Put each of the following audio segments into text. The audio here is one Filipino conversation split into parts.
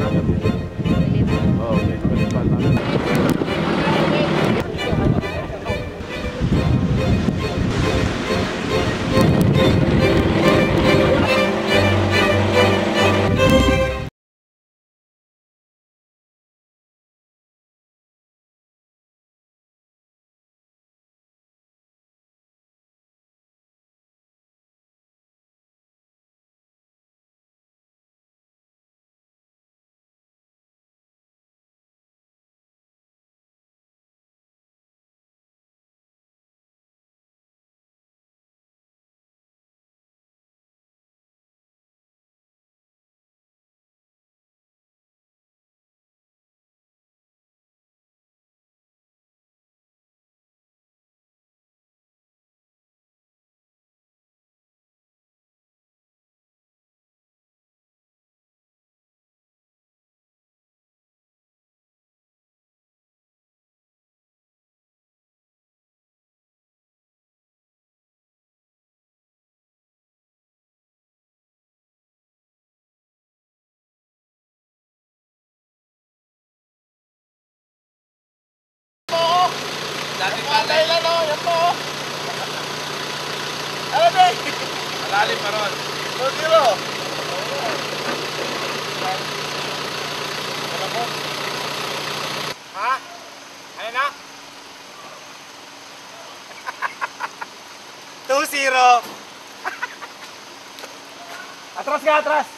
Oo, may kapalipan na. Dati palay lang o, yan po o. Ano ba? Malalim pa ron. 2 kilo. Ha? Ano na? 2-0. Atras ka, atras.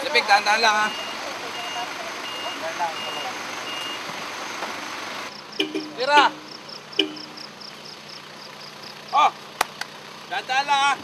Lipig, dahan-dahan lang ha. Tira! Oh! Dahan-dahan lang ha.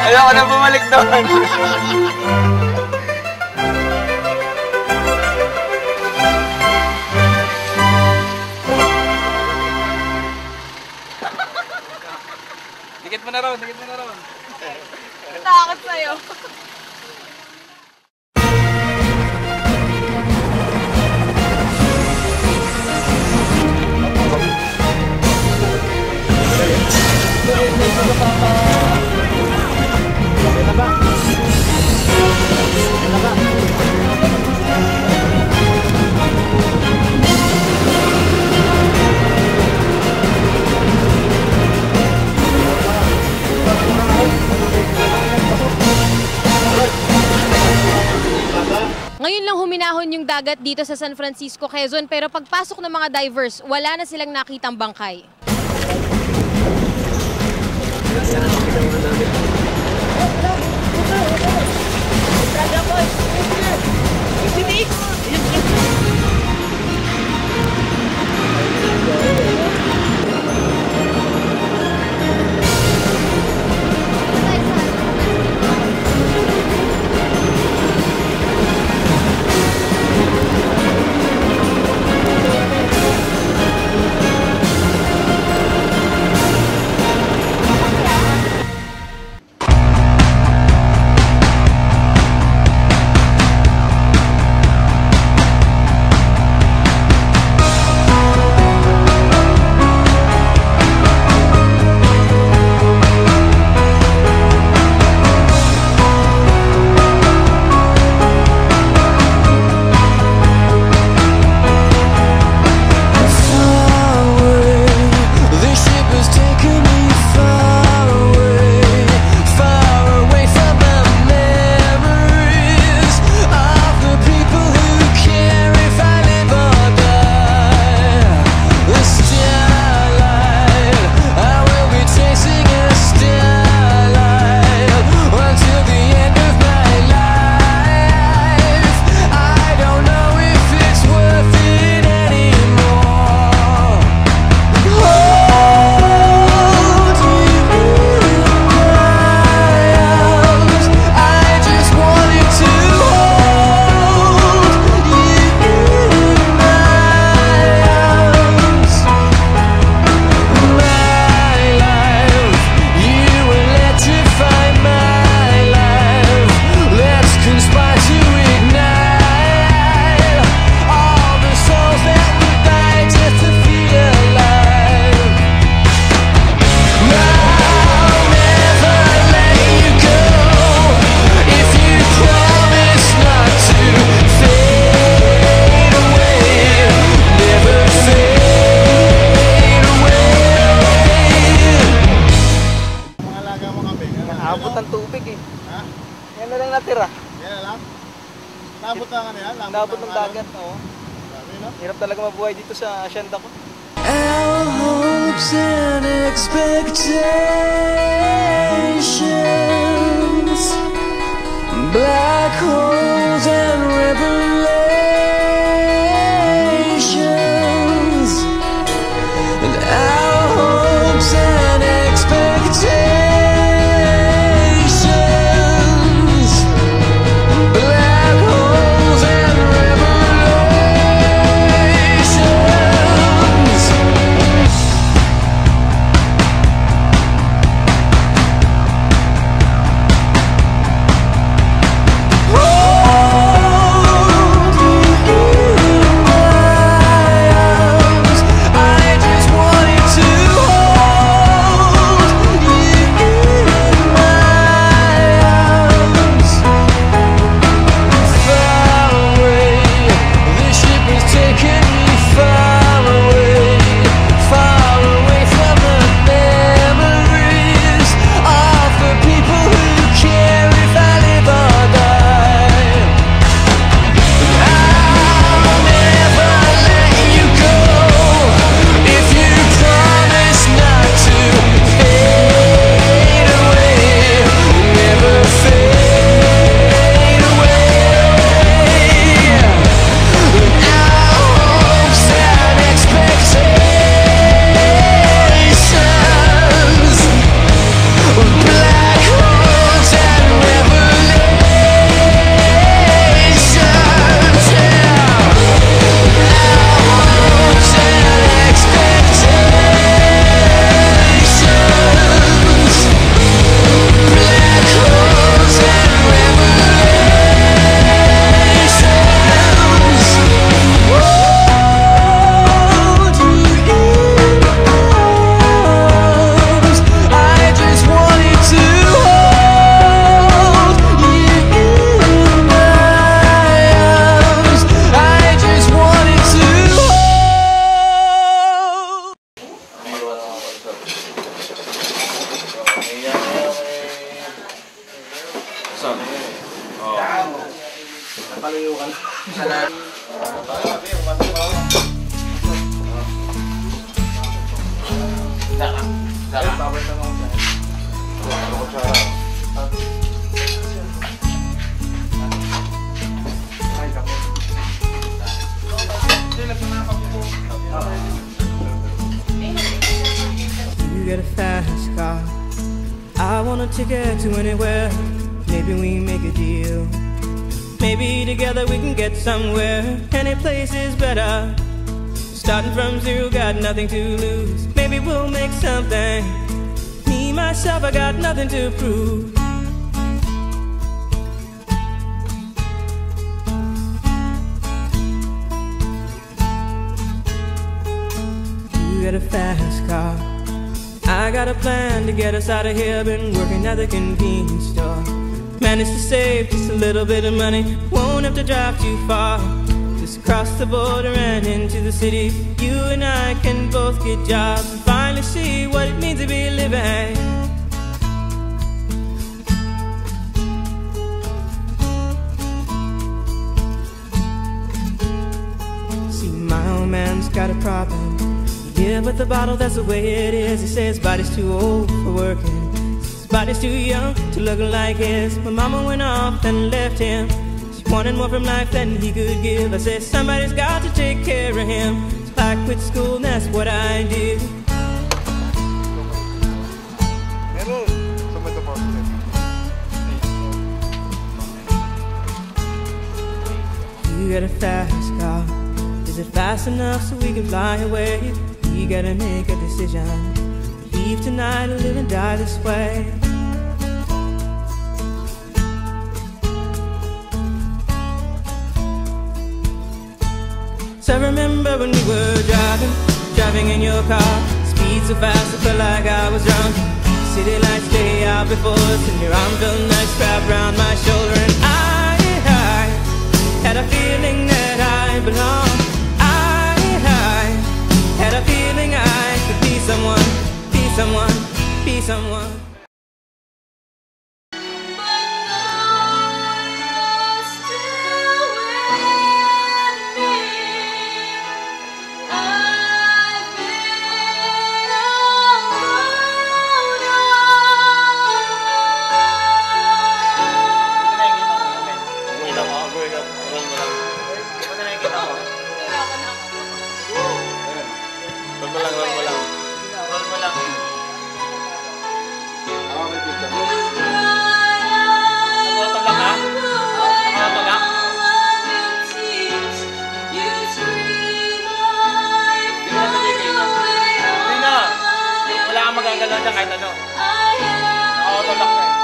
Ayoko na bumalik doon. Dikit mo na ron, dikit mo na ron. Takot sa'yo. dagat dito sa San Francisco, Quezon, pero pagpasok ng mga divers, wala na silang nakitang bangkay. Abot ng tubig eh. Ha? Yan na lang natira. Yan na lang? Labot na nga yan? Labot ng dagat, oo. Grabe, no? Hirap talaga mabuhay dito sa asyenda ko. Our hopes and expectations, black holes and revelations, and our hopes and expectations, black holes and revelations. You get a fast car, I want a ticket to anywhere. Maybe we make a deal. Maybe together we can get somewhere. Any place is better. Starting from zero, got nothing to lose. Maybe we'll make something. Me, myself, I got nothing to prove. You got a fast car, I got a plan to get us out of here. Been working at the convenience store. Managed to save just a little bit of money. Won't have to drive too far. Just cross the border and into the city. You and I can both get jobs and finally see what it means to be living. See, my old man's got a problem. Yeah, but the bottle, that's the way it is. He says his body's too old for working. His body's too young to look like his. My mama went off and left him. She wanted more from life than he could give. I said somebody's got to take care of him. So I quit school and that's what I did. You got a fast car. Is it fast enough so we can fly away? We gotta make a decision. Leave tonight or live and die this way. So I remember when we were driving in your car. Speed so fast I felt like I was drunk. City lights day out before us, and your arm felt nice wrapped around my shoulder. And I had a feeling that I belonged. I had a feeling I could be someone, be someone, be someone. Magagalaw dyan kahit ano. Nakakatulak na eh.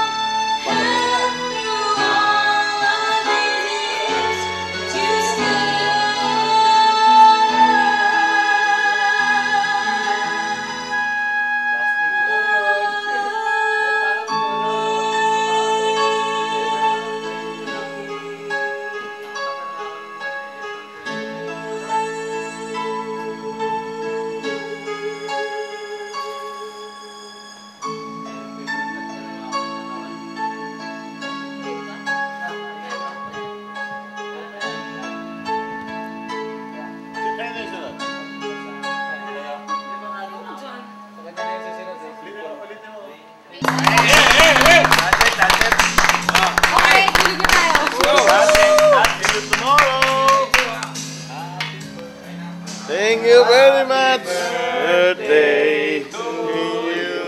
Thank you very much. Birthday to you.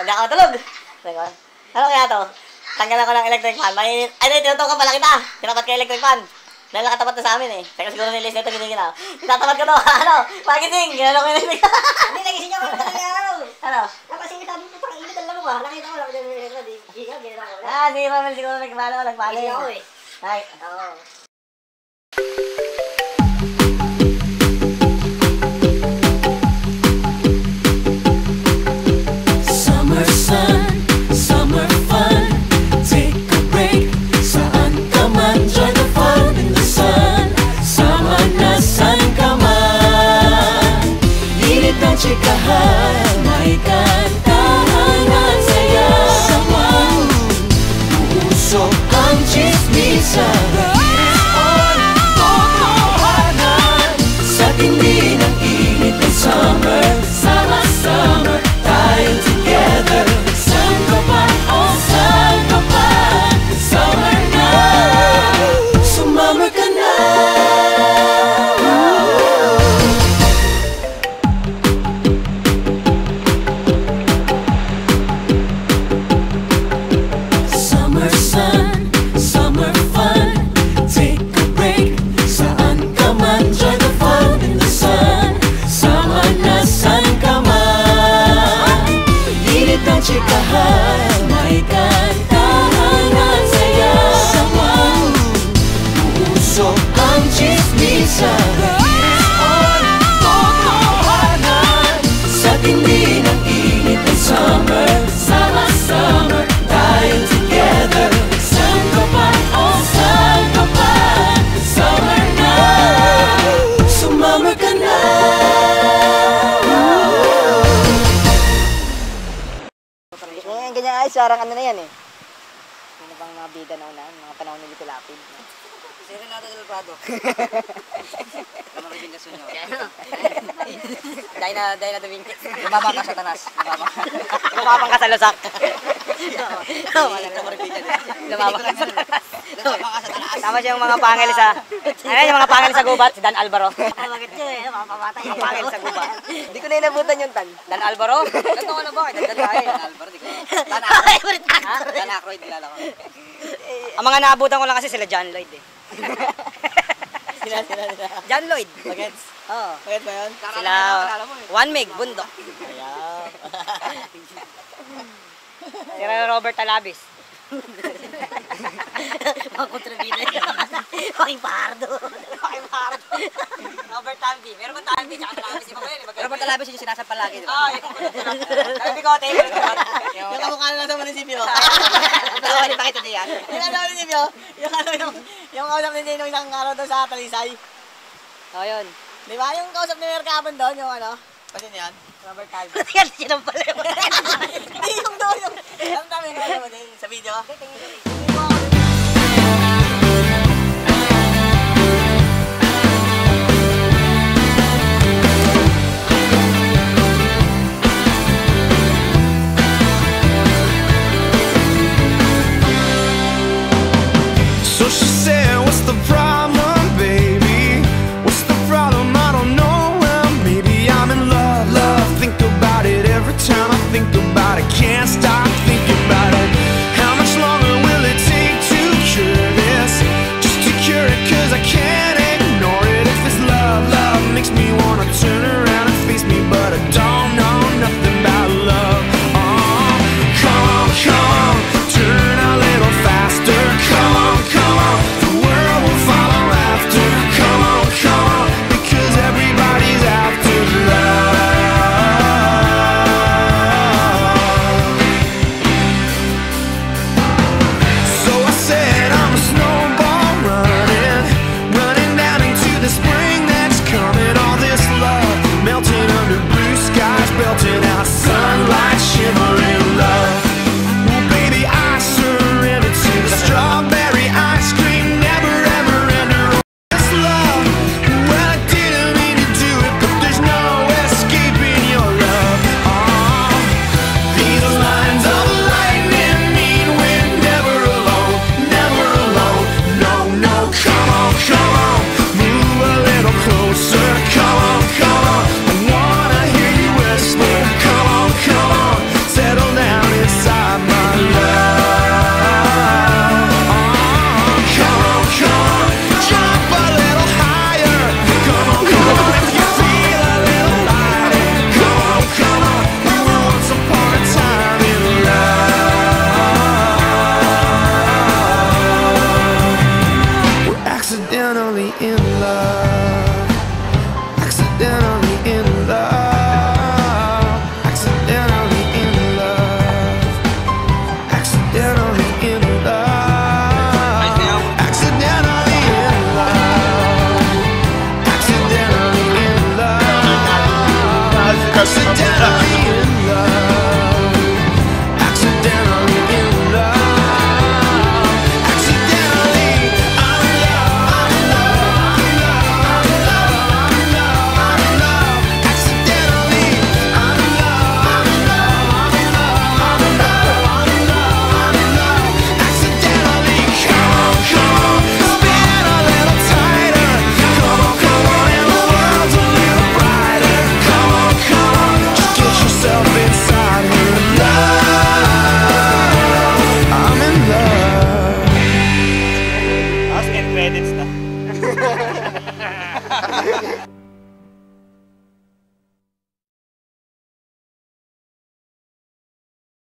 Hindi ako matulog. Teka, ano kaya to? Tanggalan ko ng electric fan. Mainit. Ay, tinutukan pala kita. Tinapat ka electric fan. Dahil nakatapat na sa amin eh. Teka, siguro nilis nito giniginaw. Tinatapat ko to. Ano? Pagising. Ginano ko yung electric fan. Hindi, nagising niya ako. Ano? Kasi sabi mo, parang init ang lalo ba? Nakita ko lang. Sige pa, Mel. Siguro nagmalo. Nagising ako eh. Ay, oo. Summer sun, summer fun. Take a break. Saan ka man, join the fun in the sun. Sama na saan ka man. Init ang chikahan, may kantahan at saya. Usok ang chismisan. Totohanan. Sa tindi ng init ng summer. Summer, tayo together. Saan ka pa, oh saan ka pa. Summer na, sumammer ka na. Summer sun, summer fun. Take a break. Saan ka man, join the fun in the sun. Sama na saan ka man. Init ang chikahan, may kantahan at saya. Usok ang chismisan. Totohanan. Sa tindi ng init ng summer. Summer, tayo together. Saan ka pa, oh saan ka pa. Summer na, sumammer ka na. Ganyan ay, sarang ano na yan eh. Ano bang mga bida na una, mga panahon ni Lito Lapid. Serenata del Prado. Kamaribing na sunyo. Dahil na da Vinci. Lumabang ka sa tanas. Lumabang ka sa lusak. Lumabang ka sa tanas. Tama siya yung mga pangil sa... Ano yung mga pangil sa gubat? Si Dan Alvaro. Bakit yun eh? Mapamatay. Mga pangil sa gubat. Hindi ko na inabutan yung tan. Dan Alvaro? Ganto ko na ba? Dan Alvaro, di ko. Dan Aykroyd. Dan Aykroyd, kilala ko. Ang mga naabutan ko lang kasi sila John Lloyd eh. Sila. John Lloyd. Bagets? Oo. Bagets ba yun? Sila, One Meg, Bundok. Ayaw. Sila Robert Talabis. Mga kontrabida. Joaquin Pardo. Robert Talbi. Meron ba Talbi? Tsaka Talabis. Iba ba yun? Robert Talabis yung sinasampal lagi. Oo, yung bigote. Yung kamukha na lang sa munisipyo. Nakawali pa kita diyan. Yung sa munisipyo, yung kausap ni Nino isang araw doon sa Talisay. Oo, yun. Di ba? Yung kausap ni Mayor Cabon doon, yung ano? Pasin yan? Robert Talbi. Yan, sinampal yun. Hindi yung doon. Ang dami nga naman sa video.